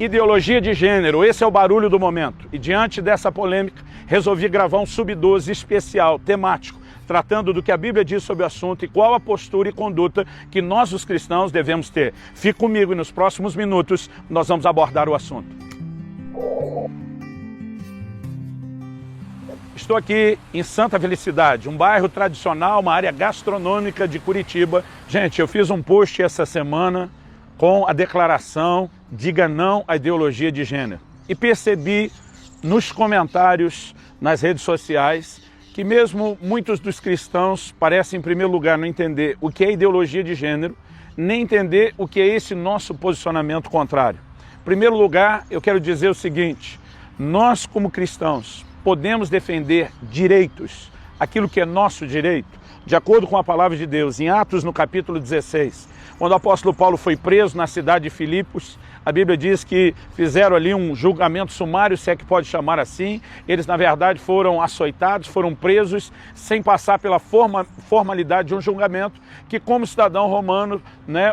Ideologia de gênero, esse é o barulho do momento. E diante dessa polêmica, resolvi gravar um Sub-12 especial, temático, tratando do que a Bíblia diz sobre o assunto e qual a postura e conduta que nós, os cristãos, devemos ter. Fique comigo e nos próximos minutos nós vamos abordar o assunto. Estou aqui em Santa Felicidade, um bairro tradicional, uma área gastronômica de Curitiba. Gente, eu fiz um post essa semana com a declaração "Diga não à ideologia de gênero". E percebi nos comentários, nas redes sociais, que mesmo muitos dos cristãos parecem, em primeiro lugar, não entender o que é ideologia de gênero, nem entender o que é esse nosso posicionamento contrário. Em primeiro lugar, eu quero dizer o seguinte: nós, como cristãos, podemos defender direitos, aquilo que é nosso direito, de acordo com a palavra de Deus. Em Atos, no capítulo 16, quando o apóstolo Paulo foi preso na cidade de Filipos, a Bíblia diz que fizeram ali um julgamento sumário, se é que pode chamar assim. Eles, na verdade, foram açoitados, foram presos, sem passar pela formalidade de um julgamento que, como cidadão romano,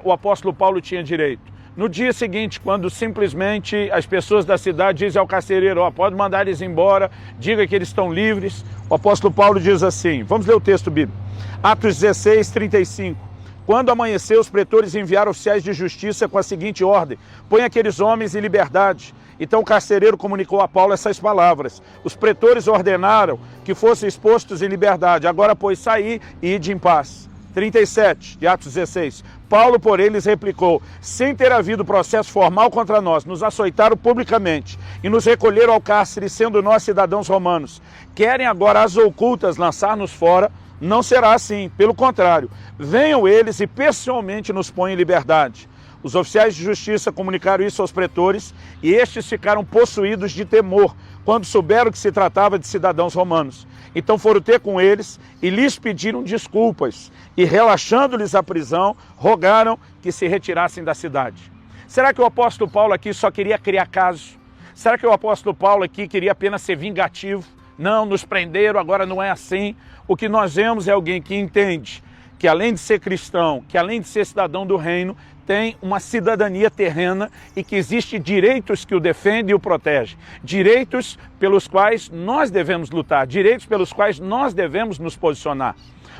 o apóstolo Paulo tinha direito. No dia seguinte, quando simplesmente as pessoas da cidade dizem ao carcereiro: pode mandar eles embora, diga que eles estão livres, o apóstolo Paulo diz assim, vamos ler o texto bíblico, Atos 16, 35. Quando amanheceu, os pretores enviaram oficiais de justiça com a seguinte ordem: põe aqueles homens em liberdade. Então o carcereiro comunicou a Paulo essas palavras. Os pretores ordenaram que fossem expostos em liberdade. Agora, pois, saí e ide em paz. 37, de Atos 16. Paulo, porém, lhes replicou: sem ter havido processo formal contra nós, nos açoitaram publicamente e nos recolheram ao cárcere, sendo nós cidadãos romanos. Querem agora às ocultas lançar-nos fora? Não será assim, pelo contrário. Venham eles e pessoalmente nos põem em liberdade. Os oficiais de justiça comunicaram isso aos pretores e estes ficaram possuídos de temor quando souberam que se tratava de cidadãos romanos. Então foram ter com eles e lhes pediram desculpas e, relaxando-lhes a prisão, rogaram que se retirassem da cidade. Será que o apóstolo Paulo aqui só queria criar caso? Será que o apóstolo Paulo aqui queria apenas ser vingativo? Não, nos prenderam, agora não é assim. O que nós vemos é alguém que entende que, além de ser cristão, que além de ser cidadão do reino, tem uma cidadania terrena e que existem direitos que o defendem e o protegem. Direitos pelos quais nós devemos lutar, direitos pelos quais nós devemos nos posicionar.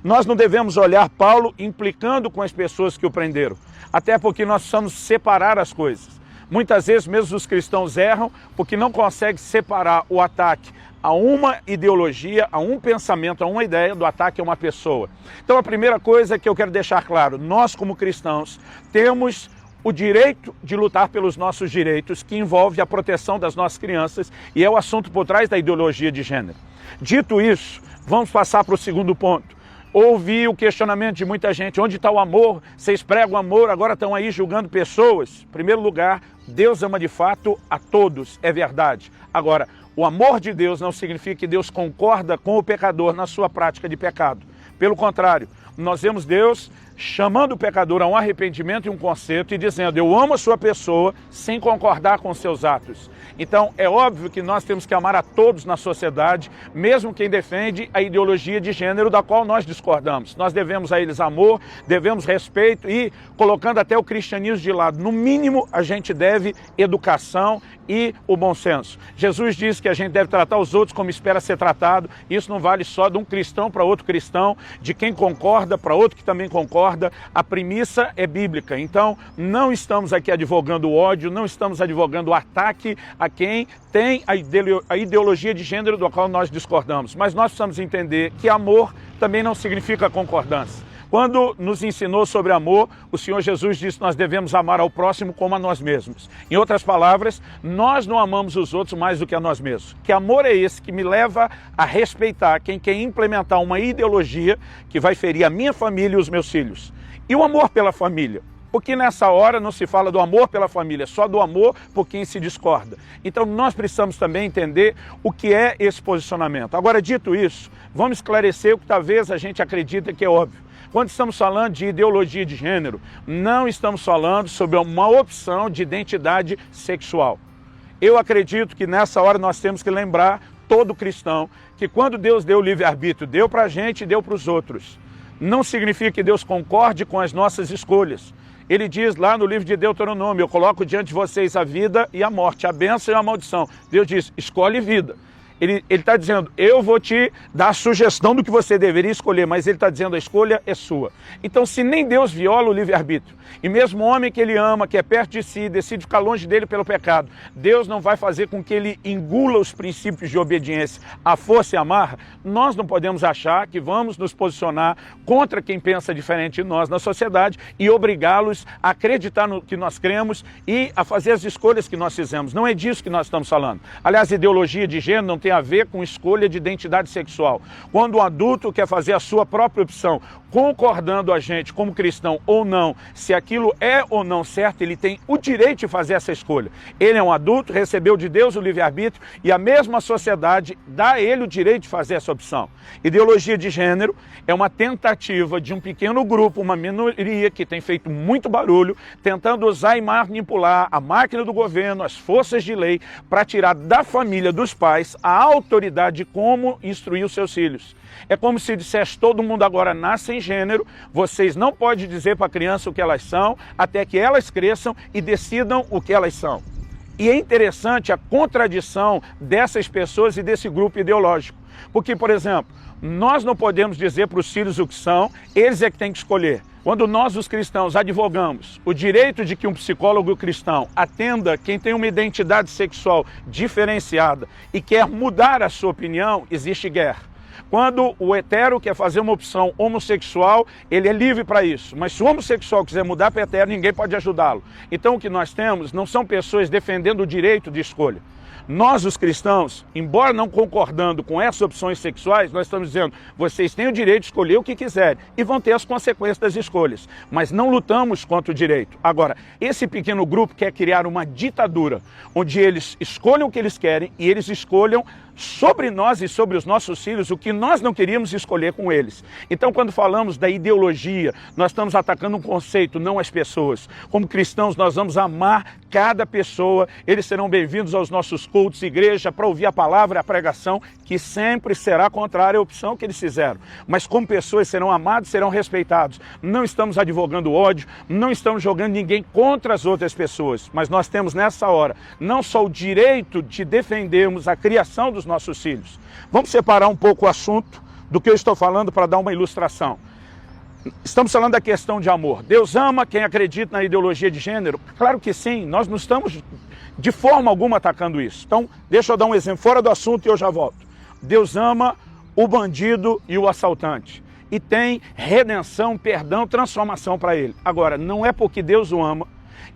Nós não devemos olhar Paulo implicando com as pessoas que o prenderam, até porque nós precisamos separar as coisas. Muitas vezes mesmo os cristãos erram porque não conseguem separar o ataque a uma ideologia, a um pensamento, a uma ideia do ataque a uma pessoa. Então a primeira coisa que eu quero deixar claro: nós como cristãos temos o direito de lutar pelos nossos direitos, que envolve a proteção das nossas crianças, e é o assunto por trás da ideologia de gênero. Dito isso, vamos passar para o segundo ponto. Ouvi o questionamento de muita gente: onde está o amor? Vocês pregam amor, agora estão aí julgando pessoas. Em primeiro lugar, Deus ama de fato a todos, é verdade. Agora, o amor de Deus não significa que Deus concorda com o pecador na sua prática de pecado. Pelo contrário, nós vemos Deus chamando o pecador a um arrependimento e um conserto e dizendo: eu amo a sua pessoa, sem concordar com seus atos. Então é óbvio que nós temos que amar a todos na sociedade, mesmo quem defende a ideologia de gênero da qual nós discordamos. Nós devemos a eles amor, devemos respeito e, colocando até o cristianismo de lado, no mínimo a gente deve educação e o bom senso. Jesus diz que a gente deve tratar os outros como espera ser tratado. Isso não vale só de um cristão para outro cristão, de quem concorda para outro que também concorda. A premissa é bíblica. Então não estamos aqui advogando o ódio, não estamos advogando o ataque a quem tem a ideologia de gênero do qual nós discordamos. Mas nós precisamos entender que amor também não significa concordância. Quando nos ensinou sobre amor, o Senhor Jesus disse que nós devemos amar ao próximo como a nós mesmos. Em outras palavras, nós não amamos os outros mais do que a nós mesmos. Que amor é esse que me leva a respeitar quem quer implementar uma ideologia que vai ferir a minha família e os meus filhos? E o amor pela família? Porque nessa hora não se fala do amor pela família, só do amor por quem se discorda. Então nós precisamos também entender o que é esse posicionamento. Agora, dito isso, vamos esclarecer o que talvez a gente acredita que é óbvio. Quando estamos falando de ideologia de gênero, não estamos falando sobre uma opção de identidade sexual. Eu acredito que nessa hora nós temos que lembrar, todo cristão, que quando Deus deu o livre-arbítrio, deu para a gente e deu para os outros. Não significa que Deus concorde com as nossas escolhas. Ele diz lá no livro de Deuteronômio, eu coloco diante de vocês a vida e a morte, a bênção e a maldição. Deus diz, escolhe vida. Ele está dizendo, eu vou te dar a sugestão do que você deveria escolher, mas ele está dizendo, a escolha é sua. Então, se nem Deus viola o livre-arbítrio, e mesmo o homem que ele ama, que é perto de si, decide ficar longe dele pelo pecado, Deus não vai fazer com que ele engula os princípios de obediência à força e à marra, nós não podemos achar que vamos nos posicionar contra quem pensa diferente de nós na sociedade e obrigá-los a acreditar no que nós cremos e a fazer as escolhas que nós fizemos. Não é disso que nós estamos falando. Aliás, ideologia de gênero não tem a ver com escolha de identidade sexual. Quando um adulto quer fazer a sua própria opção, concordando a gente como cristão ou não, se aquilo é ou não certo, ele tem o direito de fazer essa escolha. Ele é um adulto, recebeu de Deus o livre-arbítrio e a mesma sociedade dá a ele o direito de fazer essa opção. Ideologia de gênero é uma tentativa de um pequeno grupo, uma minoria que tem feito muito barulho, tentando usar e manipular a máquina do governo, as forças de lei, para tirar da família, dos pais, a autoridade de como instruir os seus filhos. É como se dissesse, todo mundo agora nasce em gênero, vocês não podem dizer para a criança o que elas são, até que elas cresçam e decidam o que elas são. E é interessante a contradição dessas pessoas e desse grupo ideológico. Porque, por exemplo, nós não podemos dizer para os filhos o que são, eles é que têm que escolher. Quando nós, os cristãos, advogamos o direito de que um psicólogo cristão atenda quem tem uma identidade sexual diferenciada e quer mudar a sua opinião, existe guerra. Quando o hetero quer fazer uma opção homossexual, ele é livre para isso. Mas se o homossexual quiser mudar para hetero, ninguém pode ajudá-lo. Então o que nós temos não são pessoas defendendo o direito de escolha. Nós, os cristãos, embora não concordando com essas opções sexuais, nós estamos dizendo, vocês têm o direito de escolher o que quiserem e vão ter as consequências das escolhas, mas não lutamos contra o direito. Agora, esse pequeno grupo quer criar uma ditadura, onde eles escolham o que eles querem e eles escolham sobre nós e sobre os nossos filhos o que nós não queríamos escolher com eles. Então, quando falamos da ideologia, nós estamos atacando um conceito, não as pessoas. Como cristãos, nós vamos amar cada pessoa, eles serão bem-vindos aos nossos cultos, igreja, para ouvir a palavra e a pregação, que sempre será contrária à opção que eles fizeram. Mas como pessoas serão amados, serão respeitados. Não estamos advogando ódio, não estamos jogando ninguém contra as outras pessoas, mas nós temos nessa hora não só o direito de defendermos a criação dos nossos filhos. Vamos separar um pouco o assunto do que eu estou falando para dar uma ilustração. Estamos falando da questão de amor. Deus ama quem acredita na ideologia de gênero? Claro que sim, nós não estamos de forma alguma atacando isso. Então, deixa eu dar um exemplo fora do assunto e eu já volto. Deus ama o bandido e o assaltante. E tem redenção, perdão, transformação para ele. Agora, não é porque Deus o ama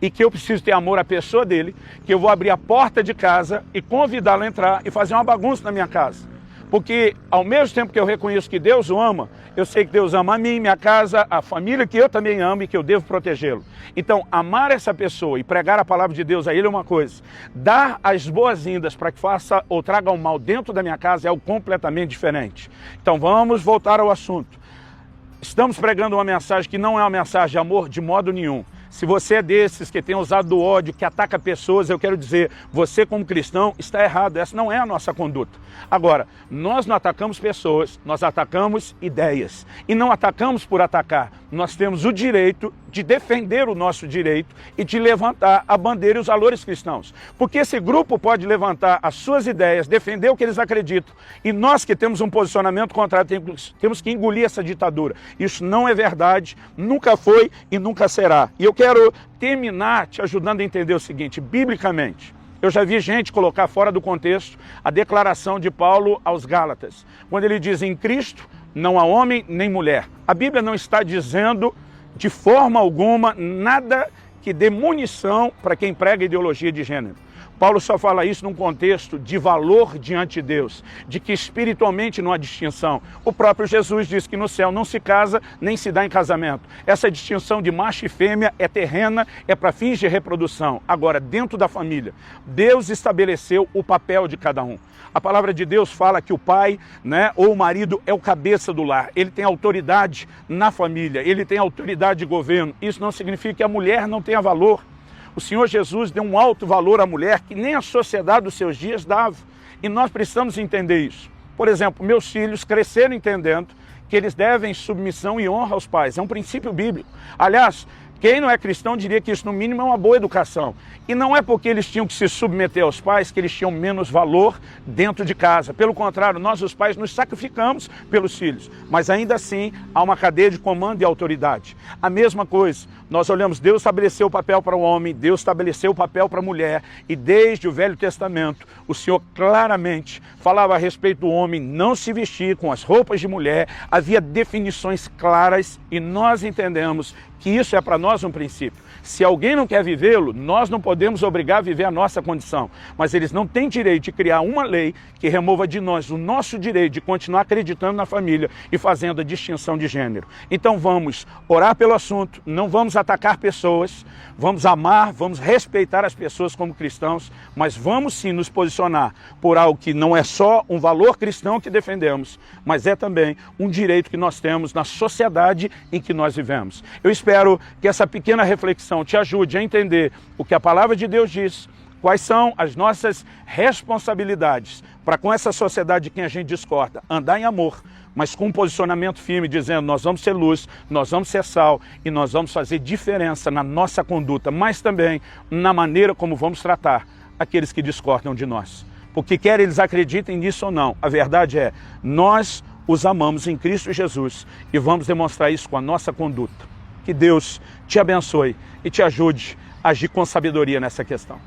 e que eu preciso ter amor à pessoa dele, que eu vou abrir a porta de casa e convidá-lo a entrar e fazer uma bagunça na minha casa. Porque ao mesmo tempo que eu reconheço que Deus o ama, eu sei que Deus ama a mim, minha casa, a família que eu também amo e que eu devo protegê-lo. Então, amar essa pessoa e pregar a palavra de Deus a ele é uma coisa. Dar as boas-vindas para que faça ou traga o mal dentro da minha casa é algo completamente diferente. Então, vamos voltar ao assunto. Estamos pregando uma mensagem que não é uma mensagem de amor de modo nenhum. Se você é desses que tem usado do ódio, que ataca pessoas, eu quero dizer, você como cristão está errado, essa não é a nossa conduta. Agora, nós não atacamos pessoas, nós atacamos ideias. E não atacamos por atacar, nós temos o direito de defender o nosso direito e de levantar a bandeira e os valores cristãos. Porque esse grupo pode levantar as suas ideias, defender o que eles acreditam. E nós que temos um posicionamento contrário, temos que engolir essa ditadura. Isso não é verdade, nunca foi e nunca será. E eu quero terminar te ajudando a entender o seguinte, biblicamente. Eu já vi gente colocar fora do contexto a declaração de Paulo aos Gálatas, quando ele diz, em Cristo não há homem nem mulher. A Bíblia não está dizendo de forma alguma nada que dê munição para quem prega ideologia de gênero. Paulo só fala isso num contexto de valor diante de Deus, de que espiritualmente não há distinção. O próprio Jesus diz que no céu não se casa, nem se dá em casamento. Essa distinção de macho e fêmea é terrena, é para fins de reprodução. Agora, dentro da família, Deus estabeleceu o papel de cada um. A palavra de Deus fala que o pai, ou o marido é o cabeça do lar. Ele tem autoridade na família, ele tem autoridade de governo. Isso não significa que a mulher não tenha valor. O Senhor Jesus deu um alto valor à mulher que nem a sociedade dos seus dias dava. E nós precisamos entender isso. Por exemplo, meus filhos cresceram entendendo que eles devem submissão e honra aos pais. É um princípio bíblico. Aliás, Quem não é cristão diria que isso, no mínimo, é uma boa educação. E não é porque eles tinham que se submeter aos pais que eles tinham menos valor dentro de casa. Pelo contrário, nós, os pais, nos sacrificamos pelos filhos. Mas ainda assim, há uma cadeia de comando e autoridade. A mesma coisa, nós olhamos, Deus estabeleceu o papel para o homem, Deus estabeleceu o papel para a mulher. E desde o Velho Testamento, o Senhor claramente falava a respeito do homem não se vestir com as roupas de mulher. Havia definições claras e nós entendemos que isso é para nós um princípio. Se alguém não quer vivê-lo, nós não podemos obrigar a viver a nossa condição. Mas eles não têm direito de criar uma lei que remova de nós o nosso direito de continuar acreditando na família e fazendo a distinção de gênero. Então vamos orar pelo assunto, não vamos atacar pessoas, vamos amar, vamos respeitar as pessoas como cristãos, mas vamos sim nos posicionar por algo que não é só um valor cristão que defendemos, mas é também um direito que nós temos na sociedade em que nós vivemos. Eu espero que essa pequena reflexão te ajude a entender o que a palavra de Deus diz, quais são as nossas responsabilidades para com essa sociedade de quem a gente discorda, andar em amor, mas com um posicionamento firme, dizendo nós vamos ser luz, nós vamos ser sal e nós vamos fazer diferença na nossa conduta, mas também na maneira como vamos tratar aqueles que discordam de nós. Porque quer eles acreditem nisso ou não, a verdade é, nós os amamos em Cristo Jesus e vamos demonstrar isso com a nossa conduta. Que Deus te abençoe e te ajude a agir com sabedoria nessa questão.